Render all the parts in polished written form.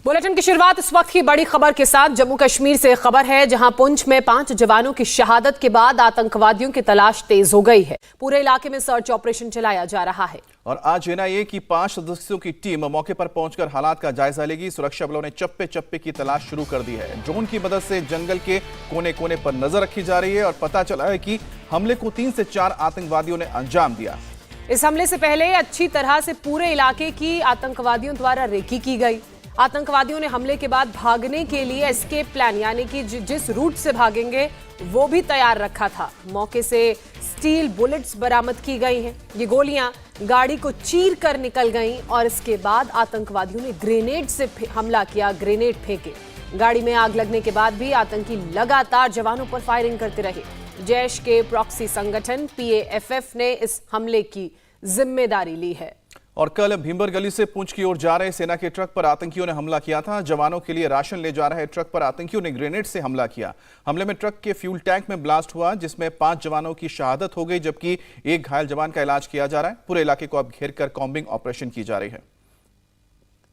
Bulletin की शुरुआत इस वक्त की बड़ी खबर के साथ जम्मू कश्मीर से खबर है, जहां पुंछ में 5 जवानों की शहादत के बाद आतंकवादियों की तलाश तेज हो गई है। पूरे इलाके में सर्च ऑपरेशन चलाया जा रहा है और आज एनआईए की 5 सदस्यों की टीम मौके पर पहुंचकर हालात का जायजा लेगी। सुरक्षा बलों ने चप्पे चप्पे की तलाश शुरू कर दी है। ड्रोन की मदद से जंगल के कोने कोने पर नजर रखी जा रही है और पता चला है कि हमले को 3 से 4 आतंकवादियों ने अंजाम दिया। इस हमले से पहले अच्छी तरह से पूरे इलाके की आतंकवादियों द्वारा रेकी की गई। आतंकवादियों ने हमले के बाद भागने के लिए एस्केप प्लान यानी कि जिस रूट से भागेंगे वो भी तैयार रखा था। मौके से स्टील बुलेट्स बरामद की गई हैं। ये गोलियां गाड़ी को चीर कर निकल गईं और इसके बाद आतंकवादियों ने ग्रेनेड से हमला किया, ग्रेनेड फेंके। गाड़ी में आग लगने के बाद भी आतंकी लगातार जवानों पर फायरिंग करते रहे। जैश के प्रॉक्सी संगठन PAFF ने इस हमले की जिम्मेदारी ली है। और कल भीमबर गली से पुंछ की ओर जा रहे सेना के ट्रक पर आतंकियों ने हमला किया था। जवानों के लिए राशन ले जा रहे ट्रक पर आतंकियों ने ग्रेनेड से हमला किया। हमले में ट्रक के फ्यूल टैंक में ब्लास्ट हुआ, जिसमें 5 जवानों की शहादत हो गई, जबकि एक घायल जवान का इलाज किया जा रहा है। पूरे इलाके को अब घेरकर कॉम्बिंग ऑपरेशन की जा रही है।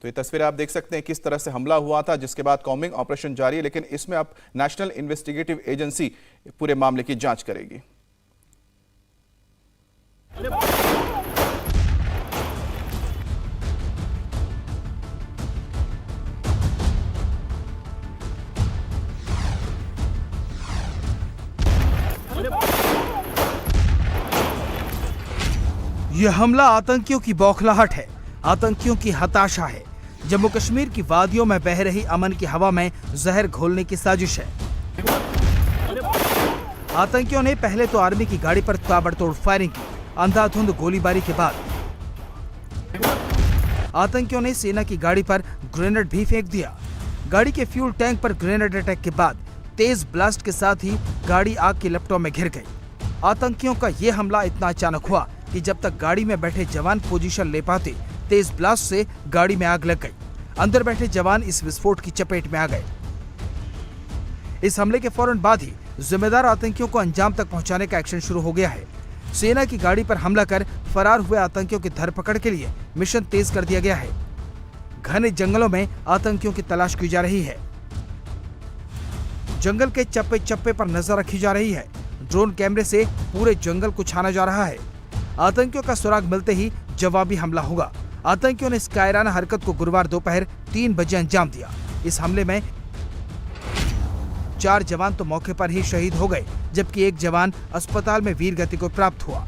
तो ये तस्वीरें आप देख सकते हैं किस तरह से हमला हुआ था, जिसके बाद कॉम्बिंग ऑपरेशन जारी है, लेकिन इसमें अब नेशनल इन्वेस्टिगेटिव एजेंसी पूरे मामले की जांच करेगी। यह हमला आतंकियों की बौखलाहट है, आतंकियों की हताशा है। जम्मू कश्मीर की वादियों में बह रही अमन की हवा में जहर घोलने की साजिश है। आतंकियों ने पहले तो आर्मी की गाड़ी पर ताबड़तोड़ फायरिंग की। अंधाधुंध गोलीबारी के बाद आतंकियों ने सेना की गाड़ी पर ग्रेनेड भी फेंक दिया। गाड़ी के फ्यूल टैंक पर ग्रेनेड अटैक के बाद तेज ब्लास्ट के साथ ही गाड़ी आग की लपटों में घिर गई। आतंकियों का यह हमला इतना अचानक हुआ कि जब तक गाड़ी में बैठे जवान पोजीशन ले पाते, तेज ब्लास्ट से गाड़ी में आग लग गई। अंदर बैठे जवान इस विस्फोट की चपेट में आ गए। इस हमले के फौरन बाद ही जिम्मेदार आतंकियों को अंजाम तक पहुंचाने का एक्शन शुरू हो गया है। सेना की गाड़ी पर हमला कर फरार हुए आतंकियों की धरपकड़ के लिए मिशन तेज कर दिया गया है। घने जंगलों में आतंकियों की तलाश की जा रही है। जंगल के चप्पे चप्पे पर नजर रखी जा रही है। ड्रोन कैमरे से पूरे जंगल को छाना जा रहा है। आतंकियों का सुराग मिलते ही जवाबी हमला होगा। आतंकियों ने इस कायराना हरकत को गुरुवार दोपहर 3 बजे अंजाम दिया। इस हमले में 4 जवान तो मौके पर ही शहीद हो गए, जबकि एक जवान अस्पताल में वीर गति को प्राप्त हुआ।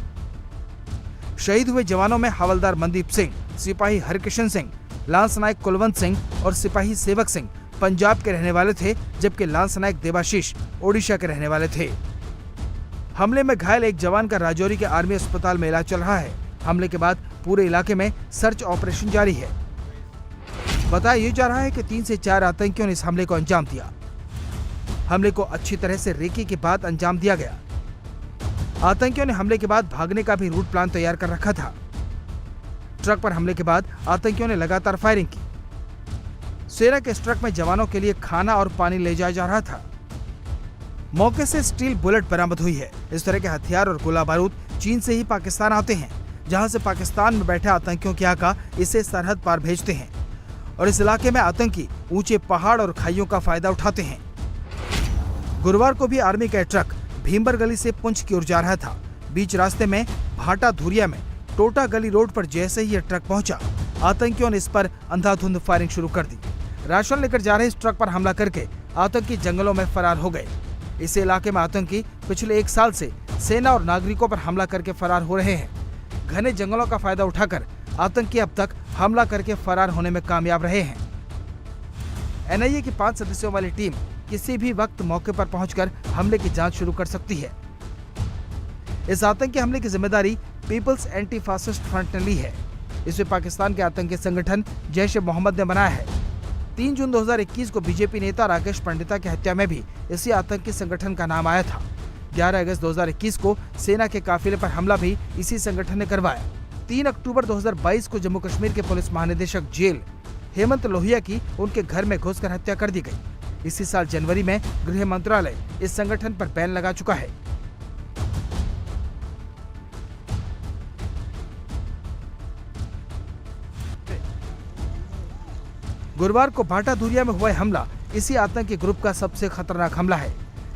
शहीद हुए जवानों में हवलदार मनदीप सिंह, सिपाही हरकिशन सिंह, लांस नायक कुलवंत सिंह और सिपाही सेवक सिंह पंजाब के रहने वाले थे, जबकि लांस नायक देवाशीष ओडिशा के रहने वाले थे। हमले में घायल एक जवान का राजौरी के आर्मी अस्पताल में इलाज चल रहा है। हमले के बाद पूरे इलाके में सर्च ऑपरेशन जारी है। बताया जा रहा है कि 3 से 4 आतंकियों ने इस हमले को अंजाम दिया। हमले को अच्छी तरह से रेकी के बाद अंजाम दिया गया। आतंकियों ने हमले के बाद भागने का भी रूट प्लान तैयार कर रखा था। ट्रक पर हमले के बाद आतंकियों ने लगातार फायरिंग की। सेना के इस ट्रक में जवानों के लिए खाना और पानी ले जाया जा रहा था। मौके से स्टील बुलेट बरामद हुई है। इस तरह के हथियार और गोला बारूद चीन से ही पाकिस्तान आते हैं, जहां से पाकिस्तान में बैठे आतंकियों के आका इसे सरहद पार भेजते हैं और इस इलाके में आतंकी ऊंचे पहाड़ और खाइयों का फायदा उठाते हैं। गुरुवार को भी आर्मी का ट्रक भीमबर गली से पुंछ की ओर जा रहा था। बीच रास्ते में भाटा धुरिया में टोटा गली रोड पर जैसे ही यह ट्रक पहुंचा, आतंकियों ने इस पर अंधाधुंध फायरिंग शुरू कर दी। राशन लेकर जा रहे इस ट्रक पर हमला करके आतंकी जंगलों में फरार हो गए। इस इलाके में आतंकी पिछले 1 साल से सेना और नागरिकों पर हमला करके फरार हो रहे हैं। घने जंगलों का फायदा उठाकर आतंकी अब तक हमला करके फरार होने में कामयाब रहे हैं। एनआईए की 5 सदस्यों वाली टीम किसी भी वक्त मौके पर पहुंचकर हमले की जांच शुरू कर सकती है। इस आतंकी हमले की जिम्मेदारी पीपल्स एंटी फासिस्ट फ्रंट ने ली है। इसे पाकिस्तान के आतंकी संगठन जैश ए मोहम्मद ने बनाया है। 3 जून 2021 को बीजेपी नेता राकेश पंडिता की हत्या में भी इसी आतंकी संगठन का नाम आया था। 11 अगस्त 2021 को सेना के काफिले पर हमला भी इसी संगठन ने करवाया। 3 अक्टूबर 2022 को जम्मू कश्मीर के पुलिस महानिदेशक जेल हेमंत लोहिया की उनके घर में घुसकर हत्या कर दी गई। इसी साल जनवरी में गृह मंत्रालय इस संगठन पर बैन लगा चुका है। गुरुवार को बाटा दूरिया में हुआ हमला इसी आतंकी ग्रुप का सबसे खतरनाक हमला है।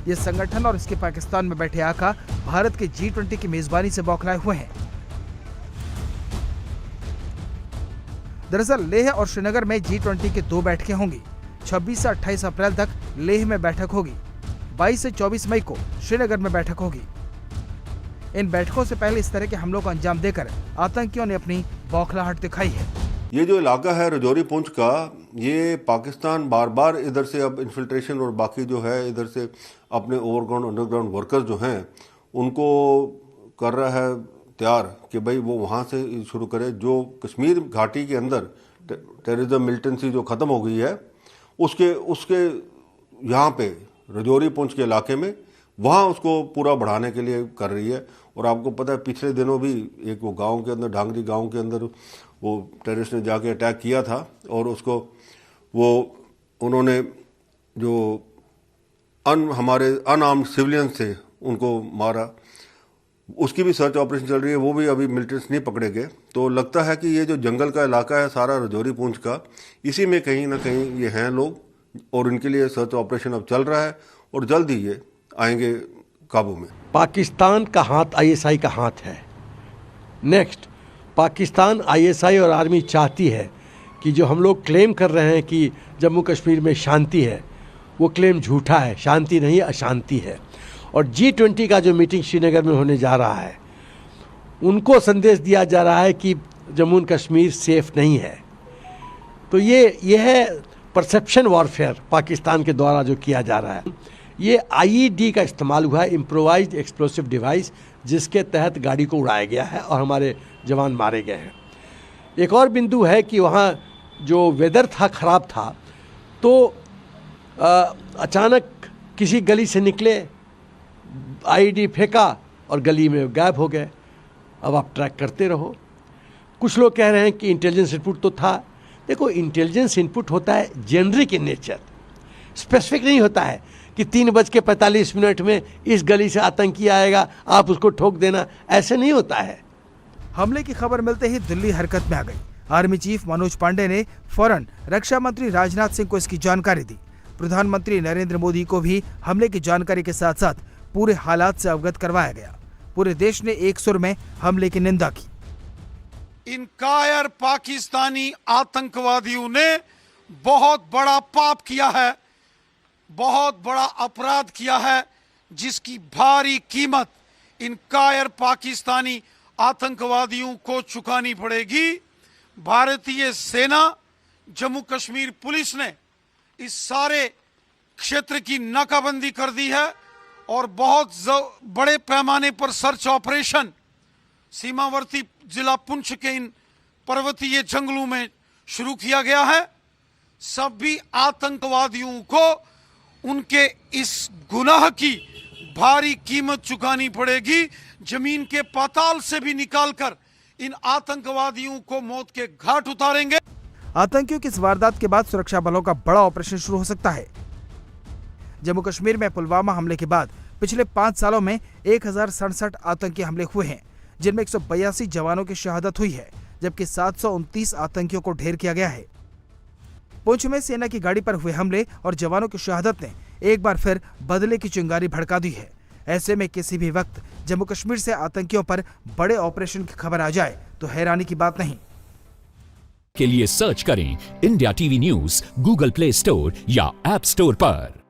ये संगठन और इसके पाकिस्तान में बैठे आका भारत के G20 की मेजबानी से बौखलाए हुए हैं। दरअसल लेह और श्रीनगर में G20 की 2 बैठकें होंगी। 26 से 28 अप्रैल तक लेह में बैठक होगी। 22 से 24 मई को श्रीनगर में बैठक होगी। इन बैठकों से पहले इस तरह के हमलों को अंजाम देकर आतंकियों ने अपनी बौखलाहट दिखाई है। ये जो इलाका है रजौरी पुंछ का, ये पाकिस्तान बार बार इधर से अब इन्फिल्ट्रेशन और बाकी जो है इधर से अपने ओवरग्राउंड अंडरग्राउंड वर्कर्स जो हैं उनको कर रहा है तैयार कि भाई वो वहाँ से शुरू करे। जो कश्मीर घाटी के अंदर टेररिज्म मिलिटेंसी जो ख़त्म हो गई है उसके यहाँ पे रजौरी पुंछ के इलाके में वहाँ उसको पूरा बढ़ाने के लिए कर रही है। और आपको पता है पिछले दिनों भी एक वो गांव के अंदर ढांगरी गांव के अंदर वो टेररिस्ट ने जाके अटैक किया था और उसको वो उन्होंने जो हमारे अनआर्म्ड सिविलियंस थे उनको मारा। उसकी भी सर्च ऑपरेशन चल रही है, वो भी अभी मिलिटेंट्स नहीं पकड़े गए। तो लगता है कि ये जो जंगल का इलाका है सारा रजौरी पुंछ का, इसी में कहीं ना कहीं ये हैं लोग और इनके लिए सर्च ऑपरेशन अब चल रहा है और जल्द ही ये आएंगे काबू में। पाकिस्तान का हाथ आईएसआई का हाथ है। नेक्स्ट, पाकिस्तान आईएसआई और आर्मी चाहती है कि जो हम लोग क्लेम कर रहे हैं कि जम्मू कश्मीर में शांति है, वो क्लेम झूठा है। शांति नहीं, अशांति है। और G20 का जो मीटिंग श्रीनगर में होने जा रहा है, उनको संदेश दिया जा रहा है कि जम्मू कश्मीर सेफ नहीं है। तो ये है परसेप्शन वॉरफेयर पाकिस्तान के द्वारा जो किया जा रहा है। ये IED का इस्तेमाल हुआ है, इम्प्रोवाइज्ड एक्सप्लोसिव डिवाइस, जिसके तहत गाड़ी को उड़ाया गया है और हमारे जवान मारे गए हैं। एक और बिंदु है कि वहाँ जो वेदर था ख़राब था, तो अचानक किसी गली से निकले, IED फेंका और गली में गायब हो गए। अब आप ट्रैक करते रहो। कुछ लोग कह रहे हैं कि इंटेलिजेंस इनपुट तो था। देखो, इंटेलिजेंस इनपुट होता है जेनरिक इन नेचर, स्पेसिफिक नहीं होता है कि 3:45 में इस गली से आतंकी आएगा, आप उसको ठोक देना, ऐसे नहीं होता है। हमले की खबर मिलते ही दिल्ली हरकत में आ गई। आर्मी चीफ मनोज पांडे ने फौरन रक्षा मंत्री राजनाथ सिंह को इसकी जानकारी दी। प्रधानमंत्री नरेंद्र मोदी को भी हमले की जानकारी के साथ साथ पूरे हालात से अवगत करवाया गया। पूरे देश ने एक सुर में हमले की निंदा की। इन कायर पाकिस्तानी आतंकवादियों ने बहुत बड़ा पाप किया है, बहुत बड़ा अपराध किया है, जिसकी भारी कीमत इन कायर पाकिस्तानी आतंकवादियों को चुकानी पड़ेगी। भारतीय सेना, जम्मू कश्मीर पुलिस ने इस सारे क्षेत्र की नाकाबंदी कर दी है और बहुत बड़े पैमाने पर सर्च ऑपरेशन सीमावर्ती जिला पुंछ के इन पर्वतीय जंगलों में शुरू किया गया है। सभी आतंकवादियों को उनके इस गुनाह की भारी कीमत चुकानी पड़ेगी। जमीन के पाताल से भी निकालकर इन आतंकवादियों को मौत के घाट उतारेंगे। आतंकियों की इस वारदात के बाद सुरक्षा बलों का बड़ा ऑपरेशन शुरू हो सकता है। जम्मू कश्मीर में पुलवामा हमले के बाद पिछले 5 सालों में 1067 आतंकी हमले हुए हैं, जिनमें 182 जवानों की शहादत हुई है, जबकि 729 आतंकियों को ढेर किया गया है। पुंछ में सेना की गाड़ी पर हुए हमले और जवानों की शहादत ने एक बार फिर बदले की चिंगारी भड़का दी है। ऐसे में किसी भी वक्त जम्मू कश्मीर से आतंकियों पर बड़े ऑपरेशन की खबर आ जाए तो हैरानी की बात नहीं। के लिए सर्च करें India TV news Google play store या ऐप स्टोर पर।